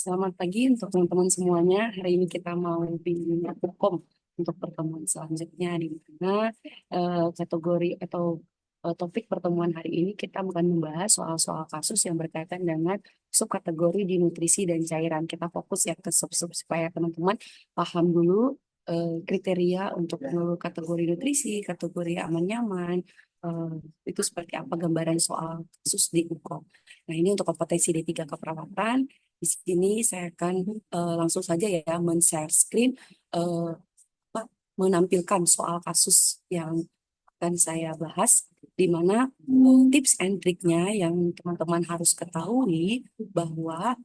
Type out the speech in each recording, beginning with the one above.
Selamat pagi untuk teman-teman semuanya. Hari ini kita mau bimbing hukum untuk pertemuan selanjutnya di mana kategori atau topik pertemuan hari ini kita akan membahas soal-soal kasus yang berkaitan dengan subkategori di nutrisi dan cairan. Kita fokus ya ke sub-sub supaya teman-teman paham dulu kriteria untuk kategori nutrisi, kategori aman nyaman, itu seperti apa gambaran soal kasus di hukum. Nah, ini untuk kompetensi D3 keperawatan. Di sini saya akan langsung saja ya men-share screen, eh, apa, menampilkan soal kasus yang akan saya bahas, di mana tips and triknya yang teman-teman harus ketahui bahwa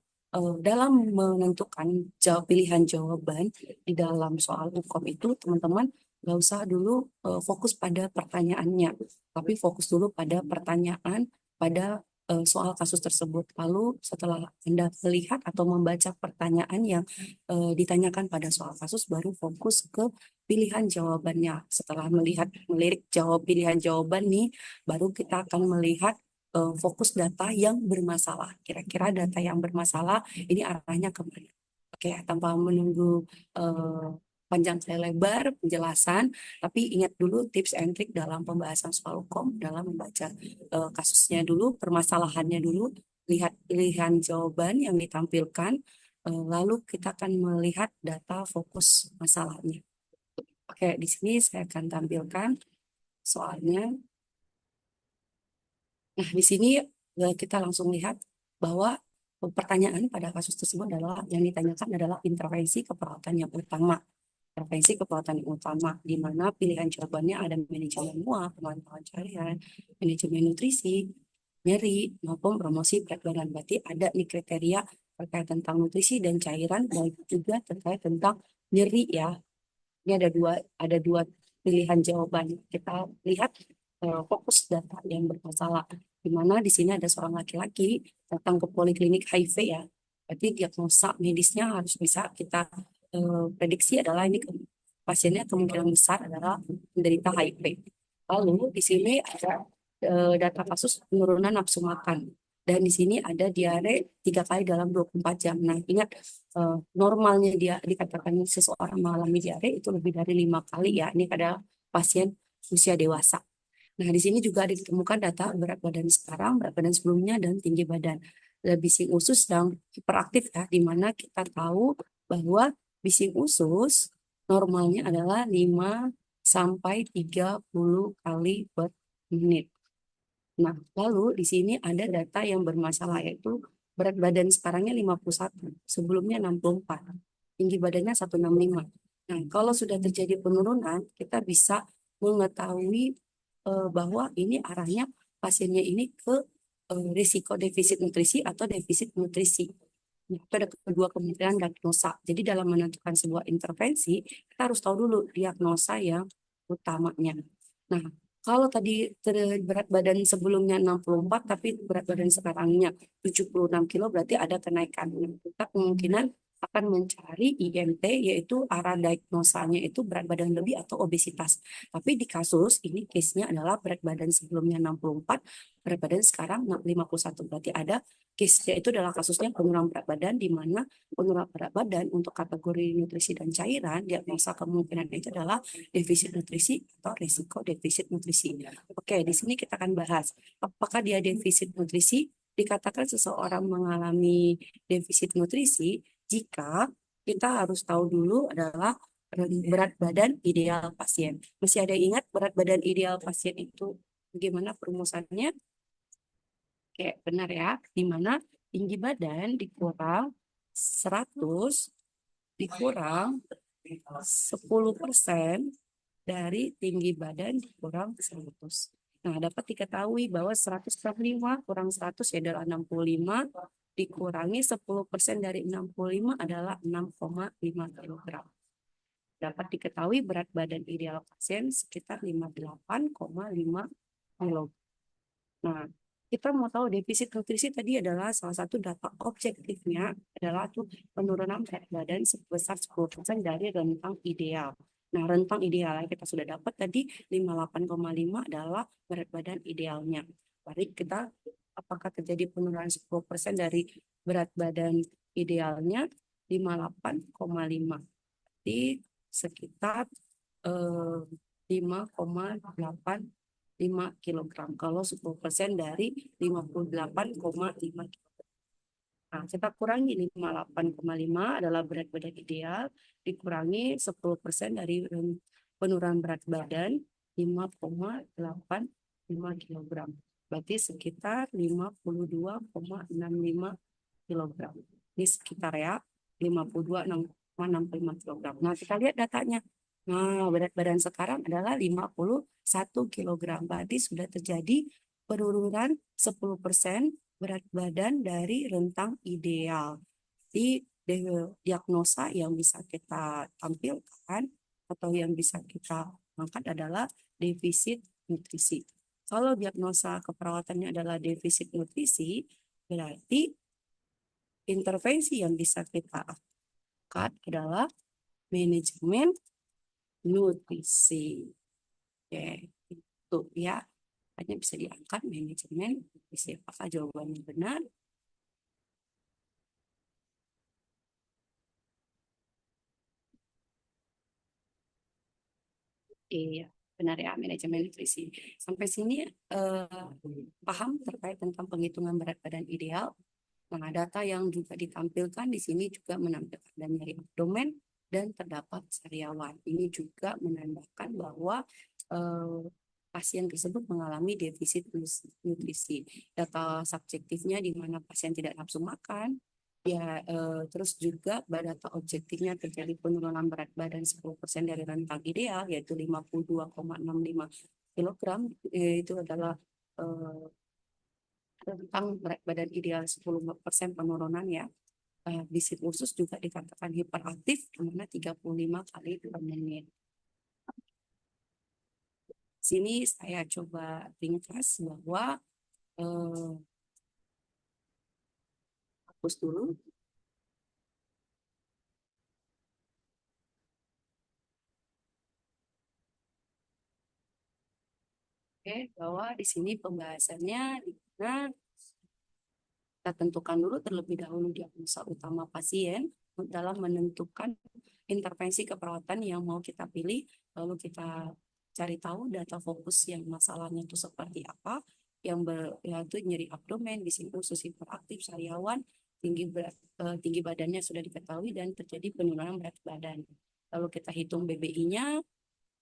dalam menentukan pilihan jawaban di dalam soal hukum itu, teman-teman nggak usah dulu fokus pada pertanyaannya, tapi fokus dulu pada pertanyaan pada soal kasus tersebut. Lalu setelah Anda melihat atau membaca pertanyaan yang ditanyakan pada soal kasus, baru fokus ke pilihan jawabannya. Setelah melirik jawab pilihan jawaban nih, baru kita akan melihat fokus data yang bermasalah. Kira-kira data yang bermasalah ini arahnya kemana? Oke, tanpa menunggu eh, panjang kali lebar penjelasan, tapi ingat dulu tips and trick dalam pembahasan soal hukum, dalam membaca kasusnya dulu, permasalahannya dulu, lihat pilihan jawaban yang ditampilkan, lalu kita akan melihat data fokus masalahnya. Oke, di sini saya akan tampilkan soalnya. Nah, di sini kita langsung lihat bahwa pertanyaan pada kasus tersebut adalah yang ditanyakan adalah intervensi keperawatan yang utama. Intervensi keperawatan yang utama, di mana pilihan jawabannya ada manajemen muap, pemantauan cairan, manajemen nutrisi, nyeri, maupun promosi berat badan. Berarti ada nih kriteria terkait tentang nutrisi dan cairan, dan juga terkait tentang nyeri ya. Ini ada dua pilihan jawaban. Kita lihat fokus data yang bermasalah. Di mana di sini ada seorang laki-laki datang ke poliklinik HIV ya. Berarti diagnosa medisnya harus bisa kita prediksi adalah ini pasiennya kemungkinan besar adalah menderita HIV. Lalu di sini ada data kasus penurunan nafsu makan. Dan di sini ada diare 3 kali dalam 24 jam. Nah, ingat normalnya dia dikatakan seseorang mengalami diare itu lebih dari 5 kali ya. Ini pada pasien usia dewasa. Nah, di sini juga ada ditemukan data berat badan sekarang, berat badan sebelumnya, dan tinggi badan. Bising usus sedang hiperaktif ya, di mana kita tahu bahwa bising usus normalnya adalah 5 sampai 30 kali per menit. Nah, lalu di sini ada data yang bermasalah, yaitu berat badan sekarangnya 51, sebelumnya 64, tinggi badannya 165. Nah, kalau sudah terjadi penurunan, kita bisa mengetahui bahwa ini arahnya pasiennya ini ke risiko defisit nutrisi atau defisit nutrisi. Nah, itu ada kedua kemungkinan diagnosa. Jadi dalam menentukan sebuah intervensi, kita harus tahu dulu diagnosa yang utamanya. Nah, kalau tadi berat badan sebelumnya 64, tapi berat badan sekarangnya 76 kilo, berarti ada kenaikan. Nah, kita kemungkinan akan mencari IMT, yaitu arah diagnosanya itu berat badan lebih atau obesitas. Tapi di kasus ini, case-nya adalah berat badan sebelumnya 64, berat badan sekarang 51. Berarti ada case-nya itu adalah kasusnya penurunan berat badan, di mana penurunan berat badan untuk kategori nutrisi dan cairan, diagnosa kemungkinan itu adalah defisit nutrisi atau risiko defisit nutrisi. Oke, di sini kita akan bahas apakah dia defisit nutrisi. Dikatakan seseorang mengalami defisit nutrisi jika kita harus tahu dulu adalah berat badan ideal pasien. Masih ada ingat berat badan ideal pasien itu bagaimana perumusannya? Oke, benar ya. Di mana tinggi badan dikurang 100 dikurang 10% dari tinggi badan dikurang 100. Nah, dapat diketahui bahwa 100/5 kurang 100 ya adalah 65, dikurangi 10% dari 65 adalah 6,5 kg. Dapat diketahui berat badan ideal pasien sekitar 58,5 kg. Nah, kita mau tahu defisit nutrisi tadi adalah salah satu data objektifnya adalah tuh penurunan berat badan sebesar 10% dari rentang ideal. Nah, rentang ideal yang kita sudah dapat tadi 58,5 adalah berat badan idealnya. Mari kita apakah terjadi penurunan 10% dari berat badan Idealnya 58,5. Jadi sekitar 5,85 kilogram. Kalau 10% dari 58,5 kilogram. Nah, kita kurangi 58,5 adalah berat badan ideal, dikurangi 10% dari penurunan berat badan 5,85 kilogram. Berarti sekitar 52,65 kilogram. Ini sekitar ya, 52,65 kilogram. Nah, kita lihat datanya. Nah, berat badan sekarang adalah 51 kilogram. Berarti sudah terjadi penurunan 10% berat badan dari rentang ideal. Di diagnosa yang bisa kita tampilkan atau yang bisa kita angkat adalah defisit nutrisi. Kalau diagnosa keperawatannya adalah defisit nutrisi, berarti intervensi yang bisa kita angkat adalah manajemen nutrisi. Oke, itu ya. Hanya bisa diangkat manajemen nutrisi. Apakah jawabannya benar? Iya, benar ya, manajemen nutrisi. Sampai sini paham terkait tentang penghitungan berat badan ideal. Nah, data yang juga ditampilkan di sini juga menampilkan dan nyeri abdomen dan terdapat sariawan. Ini juga menandakan bahwa eh, pasien tersebut mengalami defisit nutrisi. Data subjektifnya di mana pasien tidak nafsu makan, ya terus juga data objektifnya terjadi penurunan berat badan 10% dari rentang ideal yaitu 52,65 kilogram. Itu adalah eh, tentang berat badan ideal 10% penurunan ya. Bisit usus juga dikatakan hiperaktif di mana 35 kali per menit. Sini saya coba ringkas bahwa eh, hapus dulu. Oke, bahwa di sini pembahasannya di mana kita tentukan dulu terlebih dahulu diagnosa utama pasien dalam menentukan intervensi keperawatan yang mau kita pilih, lalu kita cari tahu data fokus yang masalahnya itu seperti apa, yaitu nyeri abdomen, bisin usus hiperaktif, sariawan, tinggi badannya sudah diketahui dan terjadi penurunan berat badan. Lalu kita hitung BBI-nya,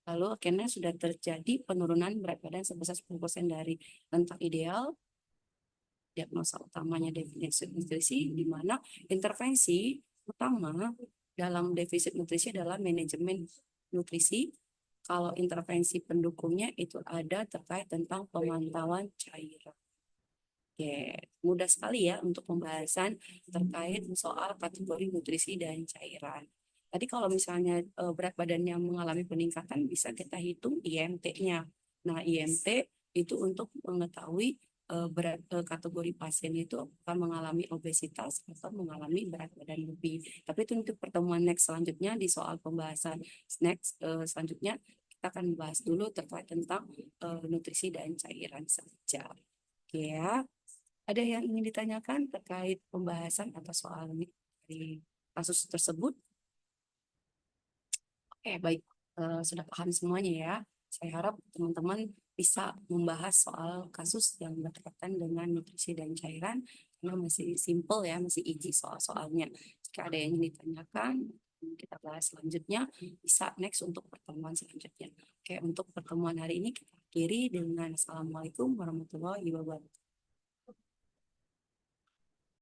lalu akhirnya sudah terjadi penurunan berat badan sebesar 10% dari rentang ideal. Diagnosa utamanya defisit nutrisi, di mana intervensi utama dalam defisit nutrisi adalah manajemen nutrisi. Kalau intervensi pendukungnya itu ada terkait tentang pemantauan cairan. Oke, mudah sekali ya untuk pembahasan terkait soal kategori nutrisi dan cairan. Tadi kalau misalnya berat badannya mengalami peningkatan, bisa kita hitung IMT-nya. Nah, IMT itu untuk mengetahui kategori pasien itu akan mengalami obesitas atau mengalami berat badan lebih. Tapi itu untuk pertemuan next selanjutnya di soal pembahasan next selanjutnya kita akan bahas dulu terkait tentang nutrisi dan cairan saja. Oke ya. Ada yang ingin ditanyakan terkait pembahasan atau soal ini dari kasus tersebut? Oke, baik. Sudah paham semuanya ya. Saya harap teman-teman bisa membahas soal kasus yang berkaitan dengan nutrisi dan cairan karena masih simple ya, masih easy soal-soalnya. Jika ada yang ingin ditanyakan, kita bahas selanjutnya. Bisa next untuk pertemuan selanjutnya. Oke, untuk pertemuan hari ini kita akhiri dengan Assalamualaikum warahmatullahi wabarakatuh.